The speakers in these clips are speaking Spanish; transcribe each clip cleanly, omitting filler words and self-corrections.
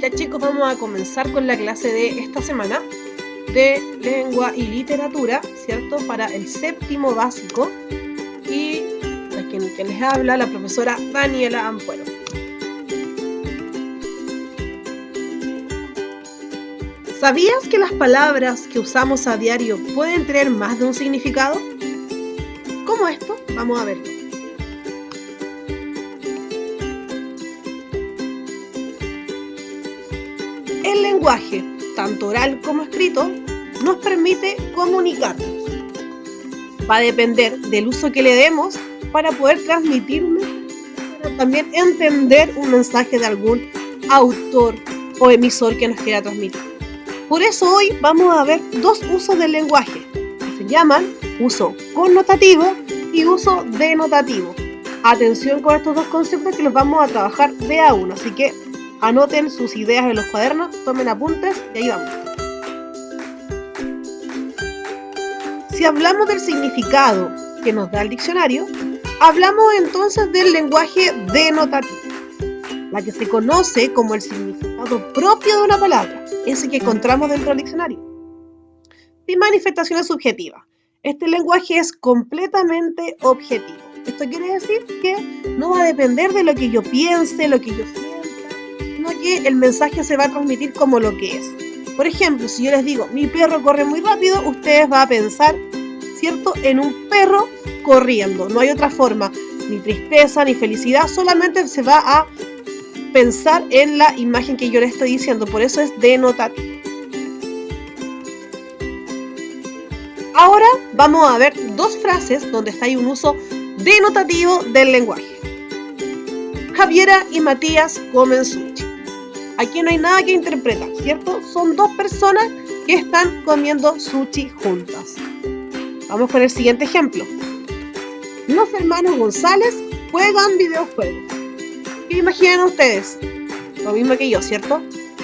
Ya chicos, vamos a comenzar con la clase de esta semana de lengua y literatura, ¿cierto? Para el séptimo básico, y quien les habla, la profesora Daniela Ampuero. ¿Sabías que las palabras que usamos a diario pueden tener más de un significado? ¿Cómo esto? Vamos a verlo. El lenguaje, tanto oral como escrito, nos permite comunicarnos. Va a depender del uso que le demos para poder transmitir un mensaje, pero también entender un mensaje de algún autor o emisor que nos quiera transmitir. Por eso hoy vamos a ver dos usos del lenguaje, que se llaman uso connotativo y uso denotativo. Atención con estos dos conceptos que los vamos a trabajar de a uno, así que anoten sus ideas en los cuadernos, tomen apuntes y ahí vamos. Si hablamos del significado que nos da el diccionario, hablamos entonces del lenguaje denotativo, la que se conoce como el significado propio de una palabra, ese que encontramos dentro del diccionario. Sin manifestaciones subjetivas. Este lenguaje es completamente objetivo. Esto quiere decir que no va a depender de lo que yo piense, lo que yo sienta, sino que el mensaje se va a transmitir como lo que es. Por ejemplo, si yo les digo, mi perro corre muy rápido, ustedes van a pensar, ¿cierto?, en un perro corriendo. No hay otra forma, ni tristeza, ni felicidad, solamente se va a pensar en la imagen que yo les estoy diciendo. Por eso es denotativo. Ahora vamos a ver dos frases donde está ahí un uso denotativo del lenguaje. Javiera y Matías comen sushi. Aquí no hay nada que interpretar, ¿cierto? Son dos personas que están comiendo sushi juntas. Vamos con el siguiente ejemplo. Los hermanos González juegan videojuegos. ¿Qué imaginan ustedes? Lo mismo que yo, ¿cierto?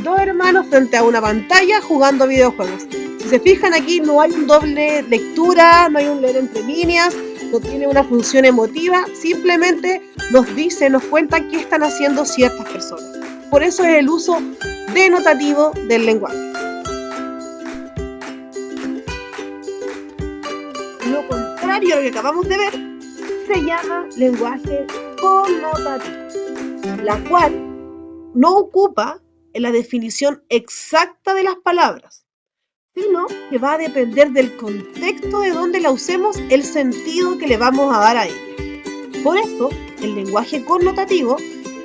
Dos hermanos frente a una pantalla jugando videojuegos. Si se fijan, aquí no hay un doble lectura, no hay un leer entre líneas, no tiene una función emotiva, simplemente nos cuenta qué están haciendo ciertas personas. Por eso es el uso denotativo del lenguaje. Lo contrario a lo que acabamos de ver se llama lenguaje connotativo, la cual no ocupa en la definición exacta de las palabras, sino que va a depender del contexto de donde la usemos, el sentido que le vamos a dar a ella. Por eso, el lenguaje connotativo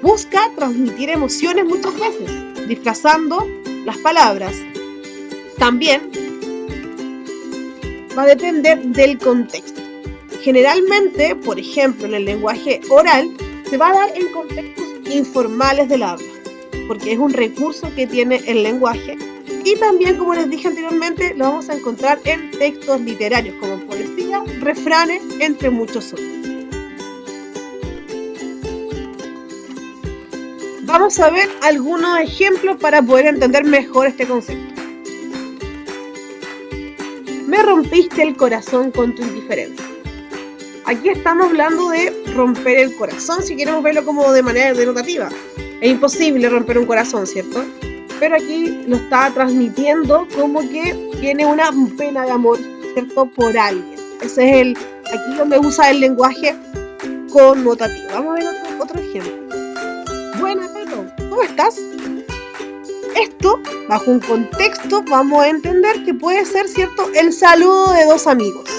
busca transmitir emociones muchas veces, disfrazando las palabras. También va a depender del contexto. Generalmente, por ejemplo, en el lenguaje oral, se va a dar en contextos informales del habla, porque es un recurso que tiene el lenguaje. Y también, como les dije anteriormente, lo vamos a encontrar en textos literarios, como poesía, refranes, entre muchos otros. Vamos a ver algunos ejemplos para poder entender mejor este concepto. Me rompiste el corazón con tu indiferencia. Aquí estamos hablando de romper el corazón, si queremos verlo como de manera denotativa. Es imposible romper un corazón, ¿cierto? Pero aquí lo está transmitiendo como que tiene una pena de amor, ¿cierto?, por alguien. Ese es aquí donde usa el lenguaje connotativo. Vamos a ver otro ejemplo. Buena, Peto, ¿cómo estás? Esto, bajo un contexto, vamos a entender que puede ser, ¿cierto?, el saludo de dos amigos.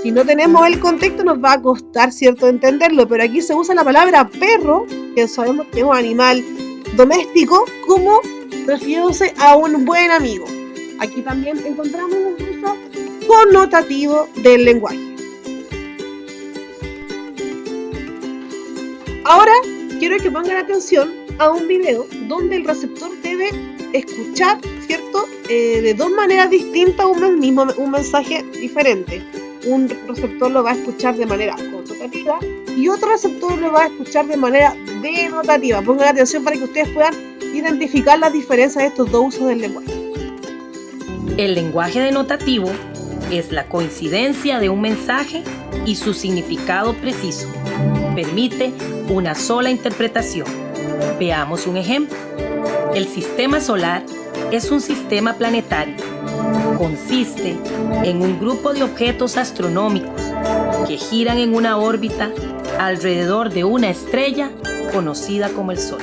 Si no tenemos el contexto nos va a costar, ¿cierto?, entenderlo, pero aquí se usa la palabra perro, que sabemos que es un animal doméstico, como refiriéndose a un buen amigo. Aquí también encontramos un uso connotativo del lenguaje. Ahora quiero que pongan atención a un video donde el receptor debe escuchar, ¿cierto?, de dos maneras distintas un mensaje diferente. Un receptor lo va a escuchar de manera connotativa y otro receptor lo va a escuchar de manera denotativa. Pongan atención para que ustedes puedan identificar las diferencias de estos dos usos del lenguaje. El lenguaje denotativo es la coincidencia de un mensaje y su significado preciso. Permite una sola interpretación. Veamos un ejemplo. El sistema solar es un sistema planetario. Consiste en un grupo de objetos astronómicos que giran en una órbita alrededor de una estrella conocida como el Sol.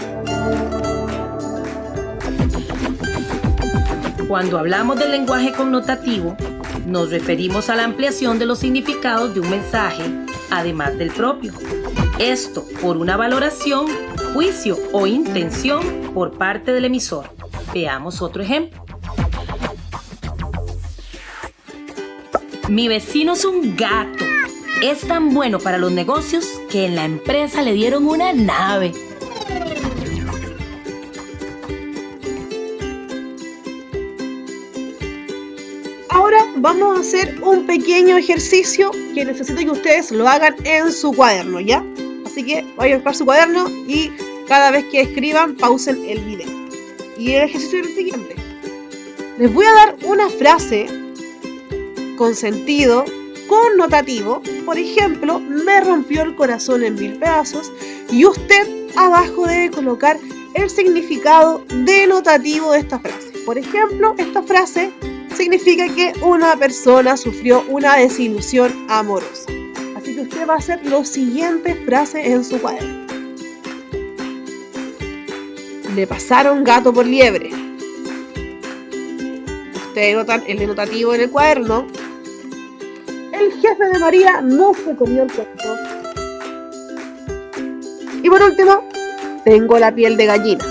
Cuando hablamos del lenguaje connotativo, nos referimos a la ampliación de los significados de un mensaje, además del propio. Esto por una valoración, juicio o intención por parte del emisor. Veamos otro ejemplo. Mi vecino es un gato. Es tan bueno para los negocios que en la empresa le dieron una nave. Ahora vamos a hacer un pequeño ejercicio que necesito que ustedes lo hagan en su cuaderno, ¿ya? Así que vayan a buscar su cuaderno y cada vez que escriban, pausen el video. Y el ejercicio es el siguiente. Les voy a dar una frase con sentido connotativo. Por ejemplo, me rompió el corazón en 1000 pedazos. Y usted abajo debe colocar el significado denotativo de esta frase. Por ejemplo, esta frase significa que una persona sufrió una desilusión amorosa. Así que usted va a hacer las siguientes frases en su cuaderno. Le pasaron gato por liebre. Ustedes notan el denotativo en el cuaderno. El jefe de María no se comió el cuento. Y por último, tengo la piel de gallina.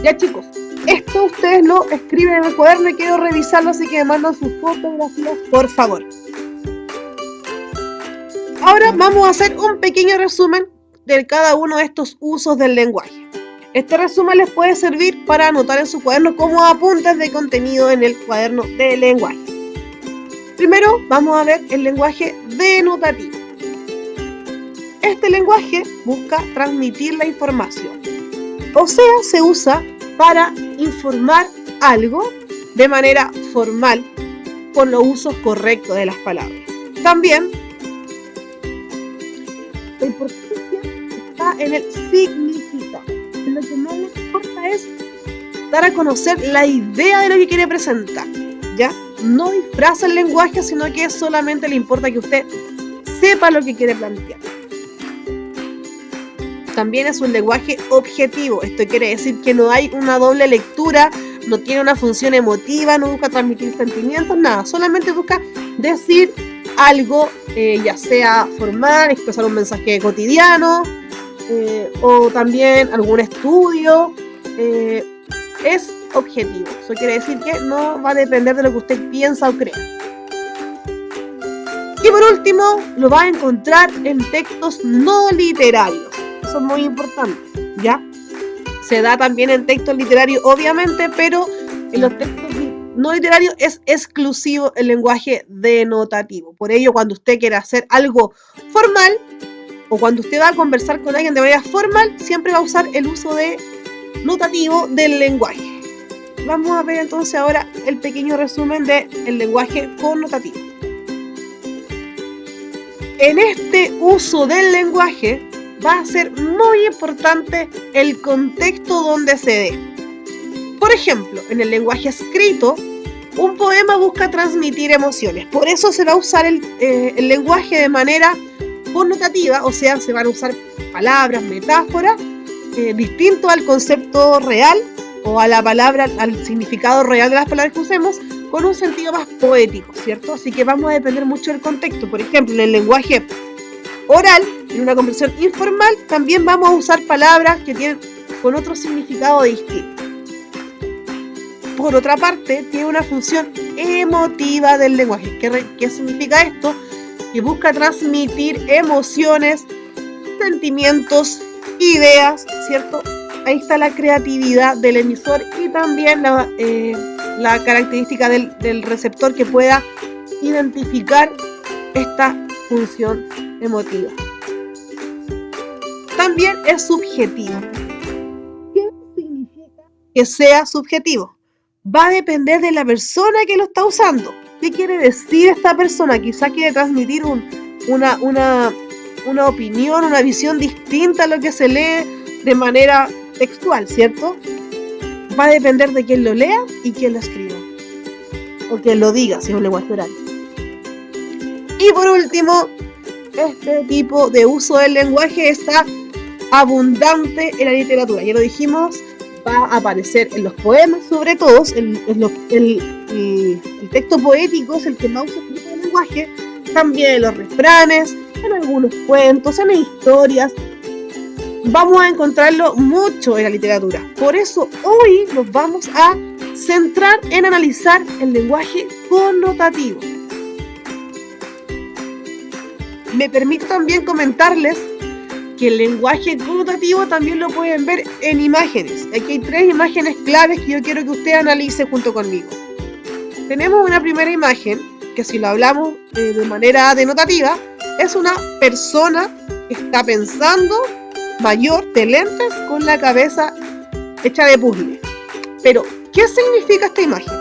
Ya, chicos, esto ustedes lo escriben en el cuaderno y quiero revisarlo, así que me mandan sus fotografías, por favor. Ahora vamos a hacer un pequeño resumen de cada uno de estos usos del lenguaje. Este resumen les puede servir para anotar en su cuaderno como apuntes de contenido en el cuaderno de lenguaje. Primero vamos a ver el lenguaje denotativo. Este lenguaje busca transmitir la información, o sea, se usa para informar algo de manera formal con los usos correctos de las palabras. También la importancia está en el significado. Lo que más le importa es dar a conocer la idea de lo que quiere presentar, ¿ya? No disfraza el lenguaje, sino que solamente le importa que usted sepa lo que quiere plantear. También es un lenguaje objetivo. Esto quiere decir que no hay una doble lectura, no tiene una función emotiva, no busca transmitir sentimientos, nada. Solamente busca decir algo, ya sea formal, expresar un mensaje cotidiano, o también algún estudio. Es objetivo. Eso quiere decir que no va a depender de lo que usted piensa o crea. Y por último, lo va a encontrar en textos no literarios. Eso es muy importante, ¿ya? Se da también en textos literarios, obviamente, pero en los textos no literarios es exclusivo el lenguaje denotativo. Por ello, cuando usted quiera hacer algo formal, o cuando usted va a conversar con alguien de manera formal, siempre va a usar el uso de notativo del lenguaje. Vamos a ver entonces ahora el pequeño resumen del lenguaje connotativo. En este uso del lenguaje va a ser muy importante el contexto donde se dé. Por ejemplo, en el lenguaje escrito, un poema busca transmitir emociones. Por eso se va a usar el lenguaje de manera connotativa, o sea, se van a usar palabras, metáforas, distinto al concepto real o a la palabra, al significado real de las palabras que usemos, con un sentido más poético, ¿cierto? Así que vamos a depender mucho del contexto. Por ejemplo, en el lenguaje oral, en una conversación informal, también vamos a usar palabras que tienen con otro significado distinto. Por otra parte, tiene una función emotiva del lenguaje. ¿Qué significa esto? Que busca transmitir emociones, sentimientos, ideas, ¿cierto? Ahí está la creatividad del emisor y también la característica del receptor que pueda identificar esta función emotiva. También es subjetivo. ¿Qué significa que sea subjetivo? Va a depender de la persona que lo está usando. ¿Qué quiere decir esta persona? Quizá quiere transmitir una opinión, una visión distinta a lo que se lee de manera textual, ¿cierto? va a depender de quién lo lea y quién lo escriba. O quien lo diga, si es un lenguaje oral. Y por último, este tipo de uso del lenguaje está abundante en la literatura. Ya lo dijimos, va a aparecer en los poemas, sobre todo. El texto poético es el que más usa este tipo de lenguaje. También en los refranes, en algunos cuentos, en historias. Vamos a encontrarlo mucho en la literatura. Por eso hoy nos vamos a centrar en analizar el lenguaje connotativo. Me permito también comentarles que el lenguaje connotativo también lo pueden ver en imágenes. Aquí hay 3 imágenes claves que yo quiero que usted analice junto conmigo. Tenemos una primera imagen, que si lo hablamos de manera denotativa, es una persona que está pensando, mayor, de lentes, con la cabeza hecha de puzzle. Pero, ¿qué significa esta imagen?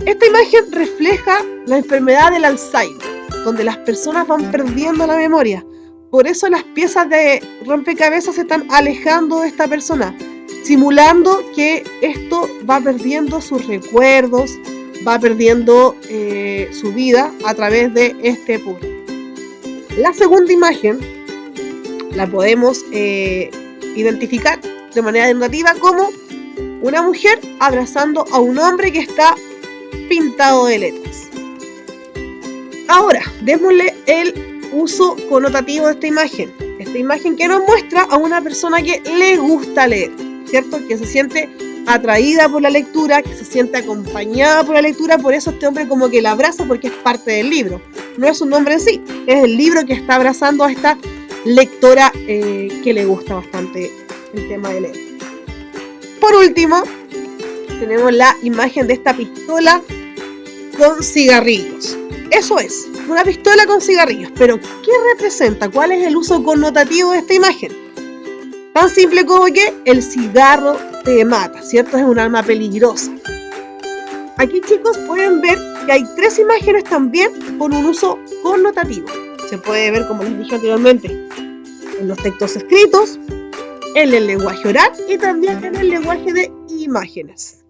Esta imagen refleja la enfermedad del Alzheimer, donde las personas van perdiendo la memoria. Por eso las piezas de rompecabezas se están alejando de esta persona, simulando que esto va perdiendo sus recuerdos, va perdiendo su vida a través de este puzzle. La segunda imagen la podemos identificar de manera denotativa como una mujer abrazando a un hombre que está pintado de letras. Ahora, démosle el uso connotativo de esta imagen. Esta imagen que nos muestra a una persona que le gusta leer, ¿cierto? Que se siente atraída por la lectura, que se siente acompañada por la lectura. Por eso este hombre como que la abraza, porque es parte del libro. No es un hombre en sí, es el libro que está abrazando a esta lectora que le gusta bastante el tema de leer. Por último, tenemos la imagen de esta pistola con cigarrillos. Eso es, una pistola con cigarrillos. Pero, ¿qué representa? ¿Cuál es el uso connotativo de esta imagen? Tan simple como que el cigarro te mata, ¿cierto? Es un arma peligrosa. Aquí, chicos, pueden ver que hay 3 imágenes también con un uso connotativo. Se puede ver, como les dije anteriormente, en los textos escritos, en el lenguaje oral y también en el lenguaje de imágenes.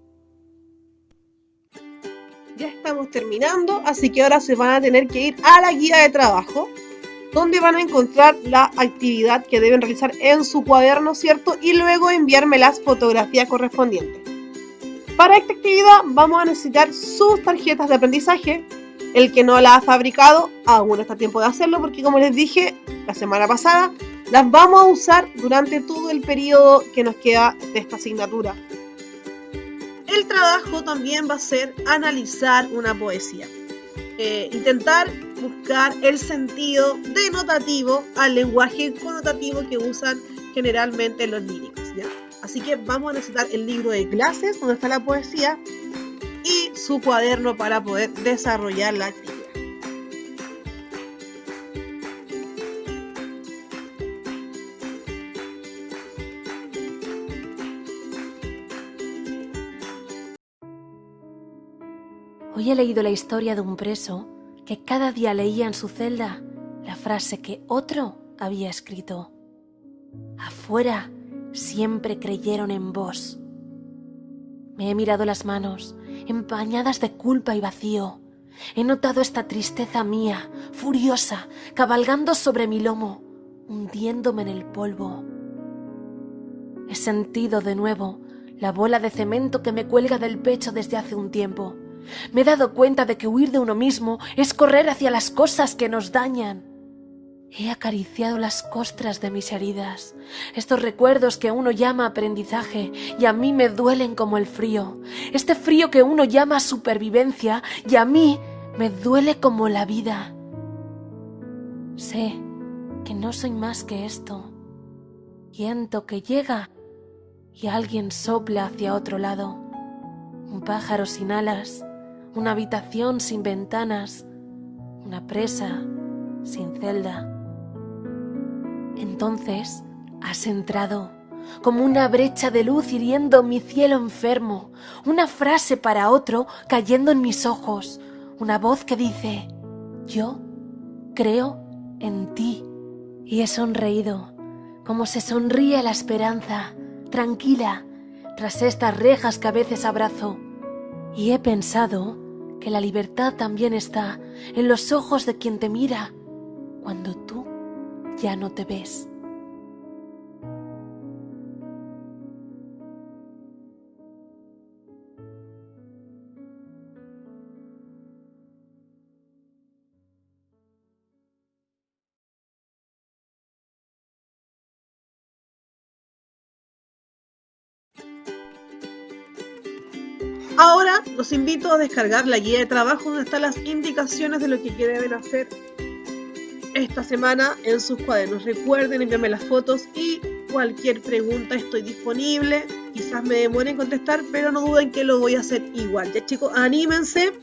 Ya estamos terminando, así que ahora se van a tener que ir a la guía de trabajo, donde van a encontrar la actividad que deben realizar en su cuaderno, ¿cierto? Y luego enviarme las fotografías correspondientes. Para esta actividad vamos a necesitar sus tarjetas de aprendizaje. El que no la ha fabricado, aún está a tiempo de hacerlo, porque como les dije la semana pasada, las vamos a usar durante todo el periodo que nos queda de esta asignatura. El trabajo también va a ser analizar una poesía. Intentar buscar el sentido denotativo al lenguaje connotativo que usan generalmente los líricos, ¿ya? Así que vamos a necesitar el libro de clases donde está la poesía y su cuaderno para poder desarrollar la actividad. Hoy he leído la historia de un preso que cada día leía en su celda la frase que otro había escrito. Afuera siempre creyeron en vos. Me he mirado las manos, empañadas de culpa y vacío. He notado esta tristeza mía, furiosa, cabalgando sobre mi lomo, hundiéndome en el polvo. He sentido de nuevo la bola de cemento que me cuelga del pecho desde hace un tiempo. Me he dado cuenta de que huir de uno mismo es correr hacia las cosas que nos dañan. He acariciado las costras de mis heridas, estos recuerdos que uno llama aprendizaje y a mí me duelen como el frío. Este frío que uno llama supervivencia y a mí me duele como la vida. Sé que no soy más que esto. Viento que llega y alguien sopla hacia otro lado. Un pájaro sin alas, una habitación sin ventanas, una presa sin celda. Entonces has entrado, como una brecha de luz hiriendo mi cielo enfermo, una frase para otro cayendo en mis ojos, una voz que dice: yo creo en ti. Y he sonreído, como se sonríe la esperanza, tranquila, tras estas rejas que a veces abrazo. Y he pensado que la libertad también está en los ojos de quien te mira cuando tú ya no te ves. Ahora los invito a descargar la guía de trabajo donde están las indicaciones de lo que deben hacer esta semana en sus cuadernos. Recuerden enviarme las fotos y cualquier pregunta estoy disponible. Quizás me demore en contestar, pero no duden que lo voy a hacer igual. Ya chicos, anímense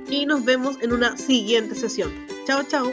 y nos vemos en una siguiente sesión. Chao, chao.